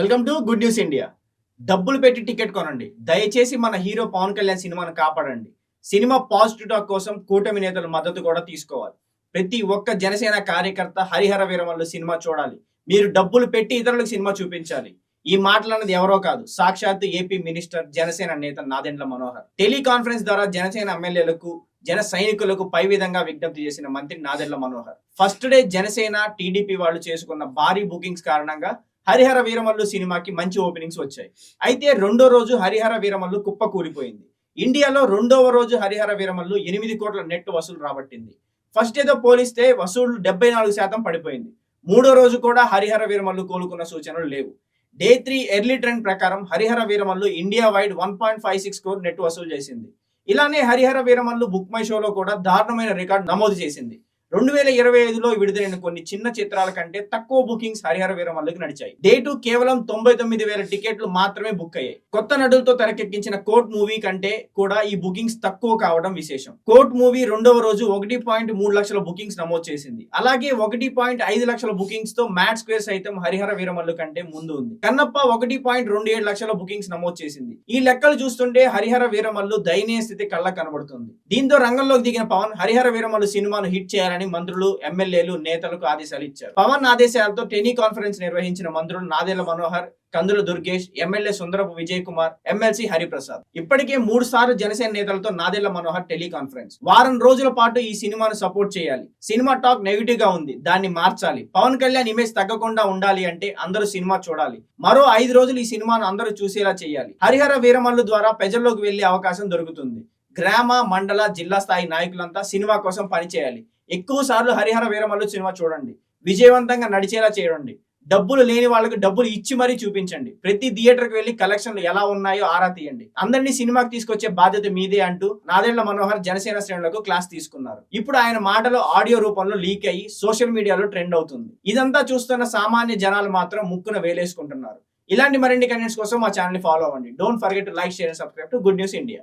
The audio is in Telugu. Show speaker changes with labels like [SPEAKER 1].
[SPEAKER 1] Welcome to good news India. డబ్బులు పెట్టి టికెట్ కొనండి. దయచేసి మన హీరో పవన్ కళ్యాణ్ సినిమాను కాపాడండి. సినిమా పాజిటివ్ టాక్ కోసం కూటమి నేతల మద్దతు కూడా తీసుకోవాలి. ప్రతి ఒక్క జనసేన కార్యకర్త హరిహర వీరమల్లు సినిమా చూడాలి. మీరు డబ్బులు పెట్టి ఇతరులకు సినిమా చూపించాలి. ఈ మాటలన్నది ఎవరో కాదు, సాక్షాత్తు ఏపీ మినిస్టర్, జనసేన నేత నాదెండ్ల మనోహర్. టెలికాన్ఫరెన్స్ ద్వారా జనసేన ఎమ్మెల్యేలకు, జన సైనికులకు పై విధంగా విజ్ఞప్తి చేసిన మంత్రి Nadendla Manohar. First day Janasena, TDP వాళ్ళు చేసుకున్న భారీ బుకింగ్స్ కారణంగా హరిహర వీరమల్లు సినిమాకి మంచి ఓపెనింగ్స్ వచ్చాయి. అయితే రెండో రోజు హరిహర వీరమల్లు కుప్ప కూలిపోయింది. ఇండియాలో రెండవ రోజు హరిహర వీరమల్లు 8 కోట్ల నెట్ వసూలు రాబట్టింది. ఫస్ట్ డేతో పోలిస్తే వసూళ్లు 74% పడిపోయింది. మూడో రోజు కూడా హరిహర వీరమల్లు కోలుకున్న సూచనలు లేవు. డే 3 ఎర్లీ ట్రెండ్ ప్రకారం Harihara Veeramallu India wide 1.56 crore net వసూలు చేసింది. ఇలానే హరిహర వీరమల్లు బుక్ మై షోలో కూడా దారుణమైన రికార్డు నమోదు చేసింది. 2025లో విడుదలైన కొన్ని చిన్న చిత్రాల కంటే తక్కువ బుకింగ్స్ హరిహర వీరమల్లుకి నడిచాయి. డే 2 కేవలం 99,000 టికెట్లు మాత్రమే బుక్ అయ్యాయి. కొత్త నటులతో తెరకెక్కించిన కోర్ట్ మూవీ కంటే కూడా ఈ బుకింగ్స్ తక్కువ కావడం విశేషం. కోర్ట్ మూవీ రెండవ రోజు 1.3 లక్షల బుకింగ్స్ నమోదు చేసింది. అలాగే 1.5 లక్షల బుకింగ్స్ తో మ్యాట్ స్క్వేర్ సైతం హరిహర వీరమల్లు కంటే ముందు ఉంది. కన్నప్ప 1.27 లక్షల బుకింగ్స్ నమోదు చేసింది. ఈ లెక్కలు చూస్తుంటే హరిహర వీరమల్లు దయనీయ స్థితి కళ్ళ కనబడుతుంది. దీంతో రంగంలోకి దిగిన పవన్ హరిహర వీరమల్లు సినిమాను హిట్ చేయాలని మంత్రులు, ఎమ్మెల్యేలు, నేతలకు ఆదేశాలు ఇచ్చారు. పవన్ ఆదేశాలతో టెలికాన్ఫరెన్స్ నిర్వహించిన మంత్రులు నాదెండ్ల మనోహర్, కందుల దుర్గేష్, ఎమ్మెల్యే సుందరపు విజయ్ కుమార్, ఎమ్మెల్సీ హరిప్రసాద్. ఇప్పటికే 3 సార్లు జనసేన నేతలతో నాదెండ్ల మనోహర్ టెలికాన్ఫరెన్స్. వారం రోజుల పాటు ఈ సినిమాను సపోర్ట్ చేయాలి. సినిమా టాక్ నెగిటివ్ గా ఉంది, దాన్ని మార్చాలి. పవన్ కళ్యాణ్ ఇమేజ్ తగ్గకుండా ఉండాలి అంటే అందరూ సినిమా చూడాలి. మరో 5 రోజులు ఈ సినిమాను అందరూ చూసేలా చేయాలి. హరిహర వీరమల్లు ద్వారా ప్రజల్లోకి వెళ్లే అవకాశం దొరుకుతుంది. గ్రామ, మండల, జిల్లా స్థాయి నాయకులంతా సినిమా కోసం పనిచేయాలి. ఎక్కువ సార్లు హరిహర వీరమల్లు సినిమా చూడండి. విజయవంతంగా నడిచేలా చేయండి. డబ్బులు లేని వాళ్ళకి డబ్బులు ఇచ్చి మరీ చూపించండి. ప్రతి థియేటర్కి వెళ్లి కలెక్షన్లు ఎలా ఉన్నాయో ఆరా తీయండి. అందరినీ సినిమాకి తీసుకొచ్చే బాధ్యత మీదే అంటూ నాదెండ్ల మనోహర్ జనసేన శ్రేణులకు క్లాస్ తీసుకున్నారు. ఇప్పుడు ఆయన మాటలు ఆడియో రూపంలో లీక్ అయ్యి సోషల్ మీడియాలో ట్రెండ్ అవుతుంది. ఇదంతా చూస్తున్న సామాన్య జనాలు మాత్రం ముక్కున వేలేసుకుంటున్నారు. ఇలాంటి మరిన్ని కంటెంట్స్ కోసం మా ఛానల్ ని ఫాలో అవ్వండి. Don't forget to like, share and subscribe to good news India.